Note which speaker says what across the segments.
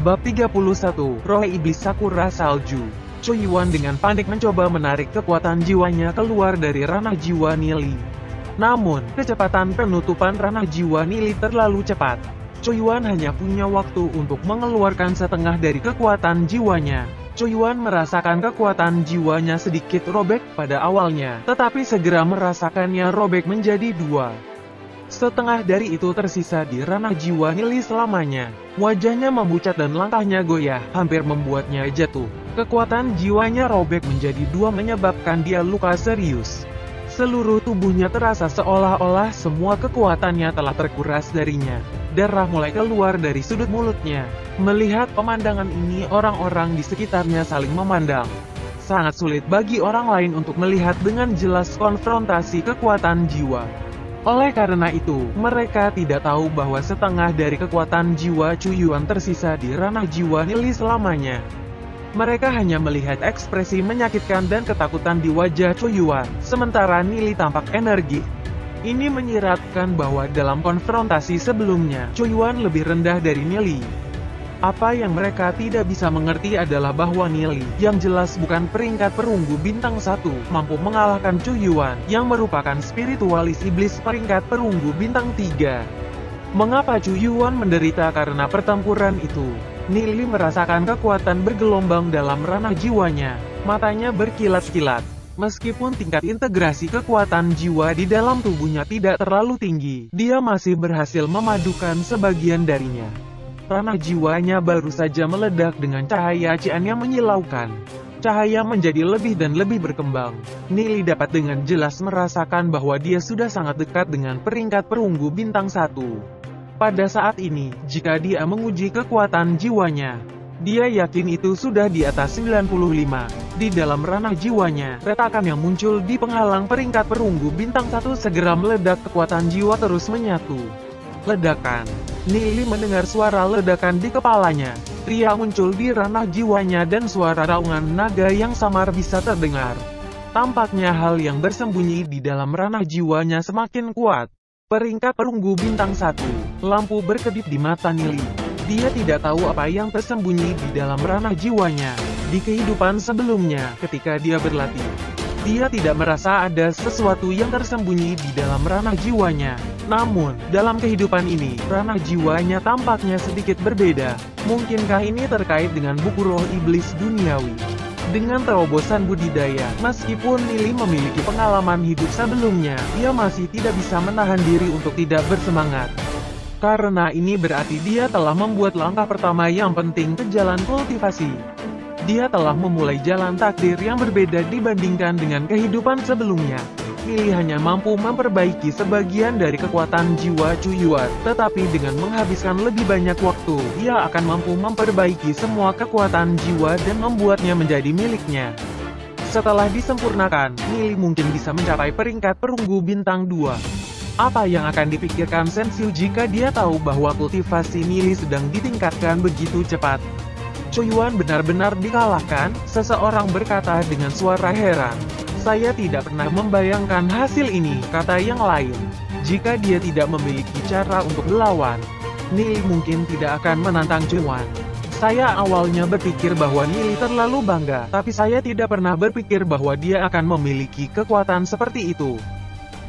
Speaker 1: Bab 31, Roh Iblis Sakura Salju. Choyuan dengan panik mencoba menarik kekuatan jiwanya keluar dari ranah jiwa Nili. Namun, kecepatan penutupan ranah jiwa Nili terlalu cepat. Choyuan hanya punya waktu untuk mengeluarkan setengah dari kekuatan jiwanya. Choyuan merasakan kekuatan jiwanya sedikit robek pada awalnya, tetapi segera merasakannya robek menjadi dua. Setengah dari itu tersisa di ranah jiwa Nili selamanya. Wajahnya memucat dan langkahnya goyah, hampir membuatnya jatuh. Kekuatan jiwanya robek menjadi dua menyebabkan dia luka serius. Seluruh tubuhnya terasa seolah-olah semua kekuatannya telah terkuras darinya. Darah mulai keluar dari sudut mulutnya. Melihat pemandangan ini, orang-orang di sekitarnya saling memandang. Sangat sulit bagi orang lain untuk melihat dengan jelas konfrontasi kekuatan jiwa. Oleh karena itu, mereka tidak tahu bahwa setengah dari kekuatan jiwa Choyuan tersisa di ranah jiwa Nili selamanya. Mereka hanya melihat ekspresi menyakitkan dan ketakutan di wajah Choyuan, sementara Nili tampak energi. Ini menyiratkan bahwa dalam konfrontasi sebelumnya, Choyuan lebih rendah dari Nili. Apa yang mereka tidak bisa mengerti adalah bahwa Nili, yang jelas bukan peringkat perunggu bintang 1, mampu mengalahkan Choyuan, yang merupakan spiritualis iblis peringkat perunggu bintang 3. Mengapa Choyuan menderita karena pertempuran itu? Nili merasakan kekuatan bergelombang dalam ranah jiwanya, matanya berkilat-kilat. Meskipun tingkat integrasi kekuatan jiwa di dalam tubuhnya tidak terlalu tinggi, dia masih berhasil memadukan sebagian darinya. Ranah jiwanya baru saja meledak dengan cahaya cian yang menyilaukan. Cahaya menjadi lebih dan lebih berkembang. Nili dapat dengan jelas merasakan bahwa dia sudah sangat dekat dengan peringkat perunggu bintang 1. Pada saat ini, jika dia menguji kekuatan jiwanya, dia yakin itu sudah di atas 95. Di dalam ranah jiwanya, retakan yang muncul di penghalang peringkat perunggu bintang 1 segera meledak, kekuatan jiwa terus menyatu. Ledakan. Nili mendengar suara ledakan di kepalanya. Ria muncul di ranah jiwanya dan suara raungan naga yang samar bisa terdengar. Tampaknya hal yang bersembunyi di dalam ranah jiwanya semakin kuat. Peringkat perunggu bintang 1. Lampu berkedip di mata Nili. Dia tidak tahu apa yang tersembunyi di dalam ranah jiwanya. Di kehidupan sebelumnya, ketika dia berlatih, dia tidak merasa ada sesuatu yang tersembunyi di dalam ranah jiwanya. Namun, dalam kehidupan ini, ranah jiwanya tampaknya sedikit berbeda. Mungkinkah ini terkait dengan buku roh iblis duniawi? Dengan terobosan budidaya, meskipun Nili memiliki pengalaman hidup sebelumnya, dia masih tidak bisa menahan diri untuk tidak bersemangat. Karena ini berarti dia telah membuat langkah pertama yang penting ke jalan kultivasi. Dia telah memulai jalan takdir yang berbeda dibandingkan dengan kehidupan sebelumnya. Nili hanya mampu memperbaiki sebagian dari kekuatan jiwa Choyuan, tetapi dengan menghabiskan lebih banyak waktu, dia akan mampu memperbaiki semua kekuatan jiwa dan membuatnya menjadi miliknya. Setelah disempurnakan, Nili mungkin bisa mencapai peringkat perunggu bintang 2. Apa yang akan dipikirkan Senshu jika dia tahu bahwa kultivasi Nili sedang ditingkatkan begitu cepat? Choyuan benar-benar dikalahkan, seseorang berkata dengan suara heran. Saya tidak pernah membayangkan hasil ini, kata yang lain. Jika dia tidak memiliki cara untuk melawan, Nili mungkin tidak akan menantang Choyuan. Saya awalnya berpikir bahwa Nili terlalu bangga, tapi saya tidak pernah berpikir bahwa dia akan memiliki kekuatan seperti itu.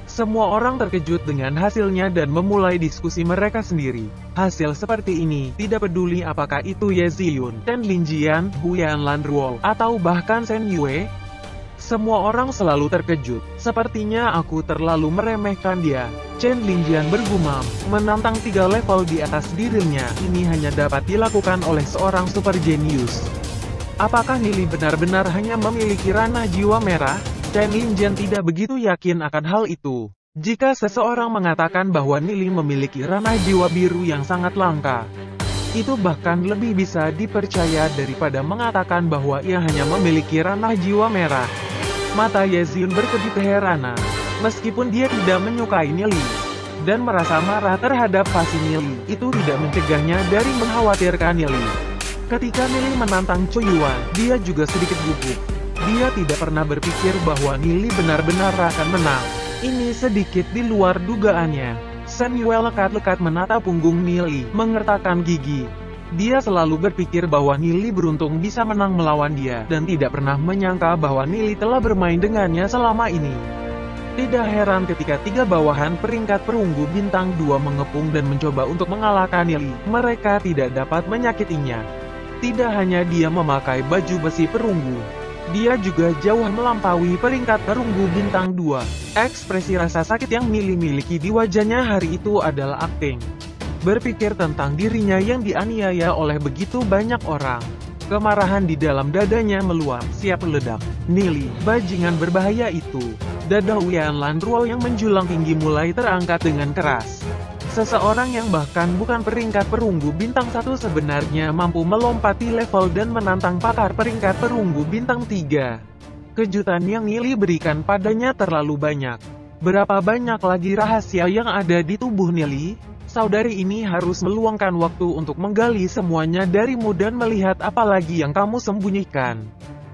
Speaker 1: Semua orang terkejut dengan hasilnya dan memulai diskusi mereka sendiri. Hasil seperti ini, tidak peduli apakah itu Ye Ziyun, Chen Linjian, Huyan Lanruo, atau bahkan Shen Yue. Semua orang selalu terkejut. Sepertinya aku terlalu meremehkan dia. Chen Linjian bergumam, menantang 3 level di atas dirinya. Ini hanya dapat dilakukan oleh seorang super genius. Apakah Nili benar-benar hanya memiliki ranah jiwa merah? Chen Linjian tidak begitu yakin akan hal itu. Jika seseorang mengatakan bahwa Nili memiliki ranah jiwa biru yang sangat langka, itu bahkan lebih bisa dipercaya daripada mengatakan bahwa ia hanya memiliki ranah jiwa merah. Mata Ye Ziyun berkedip keheranan. Meskipun dia tidak menyukai Nili dan merasa marah terhadap fasi Nili, itu tidak mencegahnya dari mengkhawatirkan Nili. Ketika Nili menantang Choyuan, dia juga sedikit gugup. Dia tidak pernah berpikir bahwa Nili benar-benar akan menang. Ini sedikit di luar dugaannya. Shen Yue lekat-lekat menatap punggung Nili, mengertakkan gigi. Dia selalu berpikir bahwa Nili beruntung bisa menang melawan dia, dan tidak pernah menyangka bahwa Nili telah bermain dengannya selama ini. Tidak heran ketika 3 bawahan peringkat perunggu bintang 2 mengepung dan mencoba untuk mengalahkan Nili, mereka tidak dapat menyakitinya. Tidak hanya dia memakai baju besi perunggu, dia juga jauh melampaui peringkat perunggu bintang 2. Ekspresi rasa sakit yang Nili miliki di wajahnya hari itu adalah akting. Berpikir tentang dirinya yang dianiaya oleh begitu banyak orang. Kemarahan di dalam dadanya meluap, siap meledak. Nili, bajingan berbahaya itu. Dada Huyan Lanruo yang menjulang tinggi mulai terangkat dengan keras. Seseorang yang bahkan bukan peringkat perunggu bintang 1 sebenarnya mampu melompati level dan menantang pakar peringkat perunggu bintang 3. Kejutan yang Nili berikan padanya terlalu banyak. Berapa banyak lagi rahasia yang ada di tubuh Nili? Saudari ini harus meluangkan waktu untuk menggali semuanya darimu dan melihat apa lagi yang kamu sembunyikan.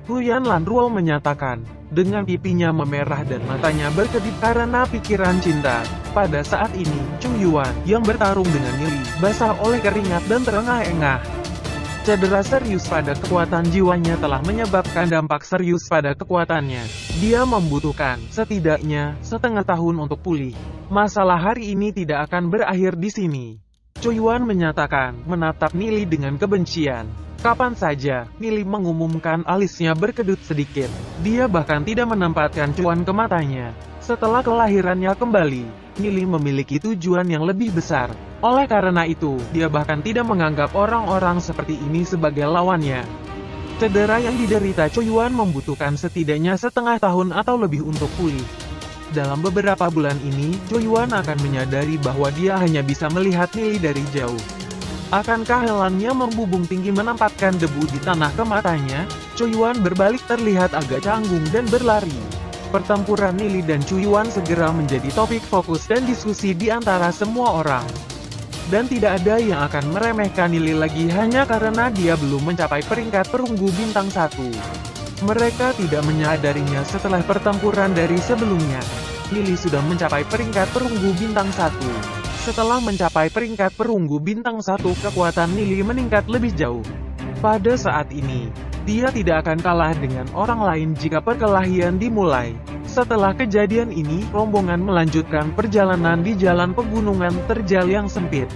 Speaker 1: Huyan Lanruo menyatakan, dengan pipinya memerah dan matanya berkedip karena pikiran cinta. Pada saat ini, Chu Yuan, yang bertarung dengan Nili, basah oleh keringat dan terengah-engah. Cedera serius pada kekuatan jiwanya telah menyebabkan dampak serius pada kekuatannya. Dia membutuhkan, setidaknya, setengah tahun untuk pulih. Masalah hari ini tidak akan berakhir di sini. Chu Yuan menyatakan, menatap Nili dengan kebencian. Kapan saja, Nili mengumumkan alisnya berkedut sedikit. Dia bahkan tidak menempatkan cuan ke matanya. Setelah kelahirannya kembali, Nili memiliki tujuan yang lebih besar. Oleh karena itu, dia bahkan tidak menganggap orang-orang seperti ini sebagai lawannya. Cedera yang diderita Chu Yuan membutuhkan setidaknya setengah tahun atau lebih untuk pulih. Dalam beberapa bulan ini, Chu Yuan akan menyadari bahwa dia hanya bisa melihat Nili dari jauh. Akankah helannya membubung tinggi menempatkan debu di tanah ke matanya? Chu Yuan berbalik terlihat agak canggung dan berlari. Pertempuran Nili dan Chu Yuan segera menjadi topik fokus dan diskusi di antara semua orang. Dan tidak ada yang akan meremehkan Nili lagi hanya karena dia belum mencapai peringkat perunggu bintang 1. Mereka tidak menyadarinya setelah pertempuran dari sebelumnya. Nili sudah mencapai peringkat perunggu bintang 1. Setelah mencapai peringkat perunggu bintang 1, kekuatan Nili meningkat lebih jauh. Pada saat ini, dia tidak akan kalah dengan orang lain jika perkelahian dimulai. Setelah kejadian ini, rombongan melanjutkan perjalanan di jalan pegunungan terjal yang sempit.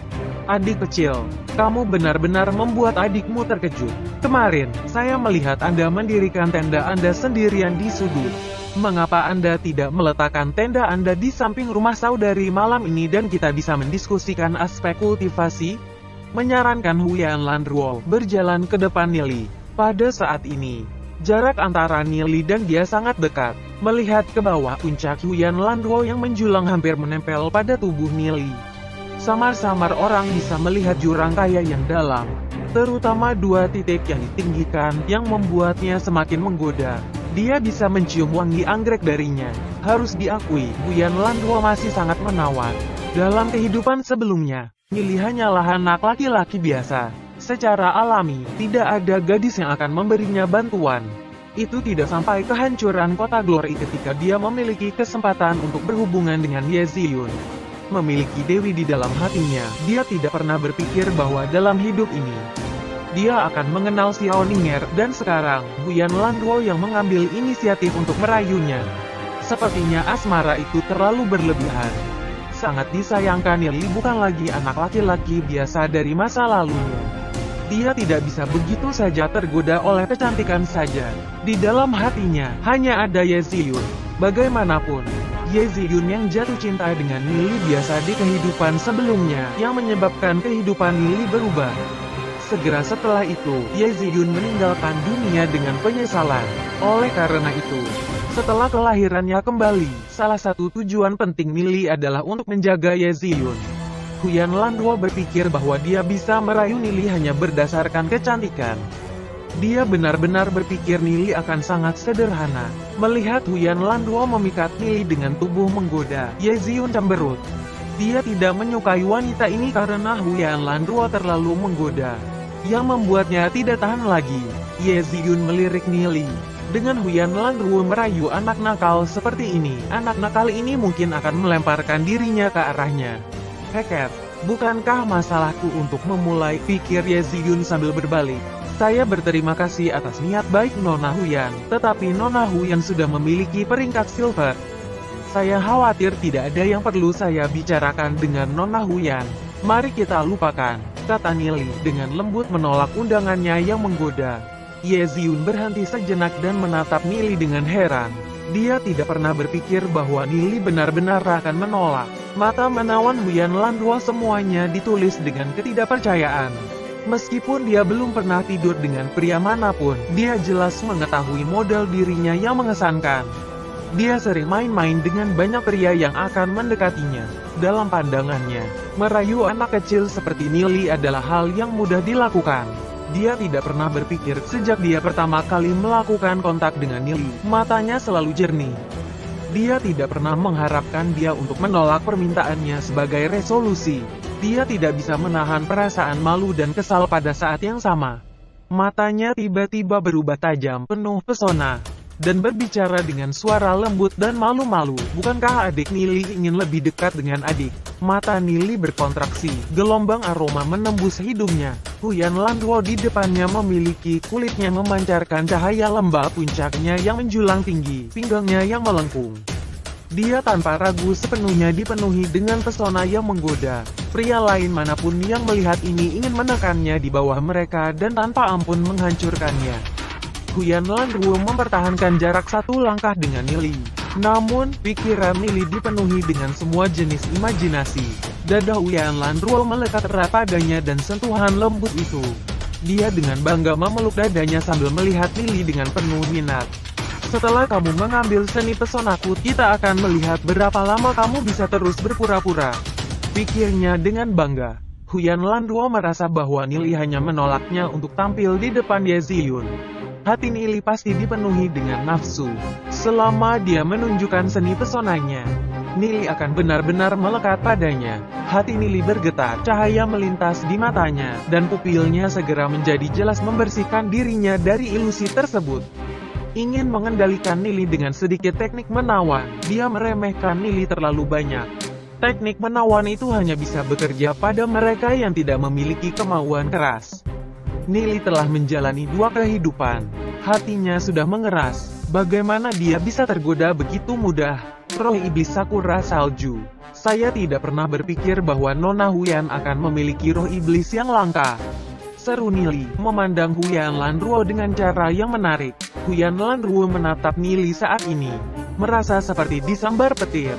Speaker 1: Adik kecil, kamu benar-benar membuat adikmu terkejut. Kemarin, saya melihat Anda mendirikan tenda Anda sendirian di sudut. Mengapa Anda tidak meletakkan tenda Anda di samping rumah saudari malam ini dan kita bisa mendiskusikan aspek kultivasi? Menyarankan Huyan Lanruo berjalan ke depan Nili. Pada saat ini, jarak antara Nili dan dia sangat dekat. Melihat ke bawah, puncak Huyan Lanruo yang menjulang hampir menempel pada tubuh Nili. Samar-samar orang bisa melihat jurang kaya yang dalam, terutama 2 titik yang ditinggikan, yang membuatnya semakin menggoda. Dia bisa mencium wangi anggrek darinya. Harus diakui, Huyan Lanruo masih sangat menawan. Dalam kehidupan sebelumnya, Nili hanyalah anak laki-laki biasa. Secara alami, tidak ada gadis yang akan memberinya bantuan. Itu tidak sampai kehancuran kota Glory ketika dia memiliki kesempatan untuk berhubungan dengan Ye Ziyun. Memiliki Dewi di dalam hatinya, dia tidak pernah berpikir bahwa dalam hidup ini, dia akan mengenal Xiao Ninger, dan sekarang, Huyan Lanruo yang mengambil inisiatif untuk merayunya. Sepertinya asmara itu terlalu berlebihan. Sangat disayangkan Nili bukan lagi anak laki-laki biasa dari masa lalunya. Dia tidak bisa begitu saja tergoda oleh kecantikan saja. Di dalam hatinya, hanya ada Ye Ziyun. Bagaimanapun, Ye Ziyun yang jatuh cinta dengan Nili biasa di kehidupan sebelumnya, yang menyebabkan kehidupan Nili berubah. Segera setelah itu, Ye Ziyun meninggalkan dunia dengan penyesalan. Oleh karena itu, setelah kelahirannya kembali, salah satu tujuan penting Nili adalah untuk menjaga Ye Ziyun. Huyan Lanruo berpikir bahwa dia bisa merayu Nili hanya berdasarkan kecantikan. Dia benar-benar berpikir Nili akan sangat sederhana. Melihat Huyan Lanruo memikat Nili dengan tubuh menggoda, Ye Ziyun cemberut. Dia tidak menyukai wanita ini karena Huyan Lanruo terlalu menggoda, yang membuatnya tidak tahan lagi. Ye Ziyun melirik Nili. Dengan Huyan Lanruo merayu anak nakal seperti ini, anak nakal ini mungkin akan melemparkan dirinya ke arahnya. Heket, Bukankah masalahku untuk memulai, pikir Ye Ziyun sambil berbalik. Saya berterima kasih atas niat baik Nona Huyan, tetapi Nona Huyan sudah memiliki peringkat silver. Saya khawatir tidak ada yang perlu saya bicarakan dengan Nona Huyan. Mari kita lupakan, kata Nili dengan lembut menolak undangannya yang menggoda. Ye Ziyun berhenti sejenak dan menatap Nili dengan heran. Dia tidak pernah berpikir bahwa Nili benar-benar akan menolak. Mata menawan Huyan Landuo semuanya ditulis dengan ketidakpercayaan. Meskipun dia belum pernah tidur dengan pria manapun, dia jelas mengetahui model dirinya yang mengesankan. Dia sering main-main dengan banyak pria yang akan mendekatinya. Dalam pandangannya, merayu anak kecil seperti Nili adalah hal yang mudah dilakukan. Dia tidak pernah berpikir sejak dia pertama kali melakukan kontak dengan Nili. Matanya selalu jernih. Dia tidak pernah mengharapkan dia untuk menolak permintaannya sebagai resolusi. Dia tidak bisa menahan perasaan malu dan kesal pada saat yang sama. Matanya tiba-tiba berubah tajam, penuh pesona, dan berbicara dengan suara lembut dan malu-malu. Bukankah adik Nili ingin lebih dekat dengan adik? Mata Nili berkontraksi, gelombang aroma menembus hidungnya. Huyan Landuo di depannya memiliki kulitnya memancarkan cahaya lembab, puncaknya yang menjulang tinggi, pinggangnya yang melengkung. Dia tanpa ragu sepenuhnya dipenuhi dengan pesona yang menggoda. Pria lain manapun yang melihat ini ingin menekannya di bawah mereka dan tanpa ampun menghancurkannya. Huyan Landuo mempertahankan jarak satu langkah dengan Nili. Namun, pikiran Nili dipenuhi dengan semua jenis imajinasi. Dada Huyan Landuo melekat erat padanya dan sentuhan lembut itu. Dia dengan bangga memeluk dadanya sambil melihat Nili dengan penuh minat. Setelah kamu mengambil seni pesonaku, kita akan melihat berapa lama kamu bisa terus berpura-pura, pikirnya dengan bangga. Huyan Landuo merasa bahwa Nili hanya menolaknya untuk tampil di depan Ye Ziyun. Hati Nili pasti dipenuhi dengan nafsu. Selama dia menunjukkan seni pesonanya, Nili akan benar-benar melekat padanya. Hati Nili bergetar, cahaya melintas di matanya, dan pupilnya segera menjadi jelas membersihkan dirinya dari ilusi tersebut. Ingin mengendalikan Nili dengan sedikit teknik menawan, dia meremehkan Nili terlalu banyak. Teknik menawan itu hanya bisa bekerja pada mereka yang tidak memiliki kemauan keras. Nili telah menjalani 2 kehidupan. Hatinya sudah mengeras. Bagaimana dia bisa tergoda begitu mudah? Roh iblis Sakura salju. Saya tidak pernah berpikir bahwa Nona Huyan akan memiliki roh iblis yang langka. Seru Nili, memandang Huyan Landuo dengan cara yang menarik. Huyan Landuo menatap Nili saat ini, merasa seperti disambar petir.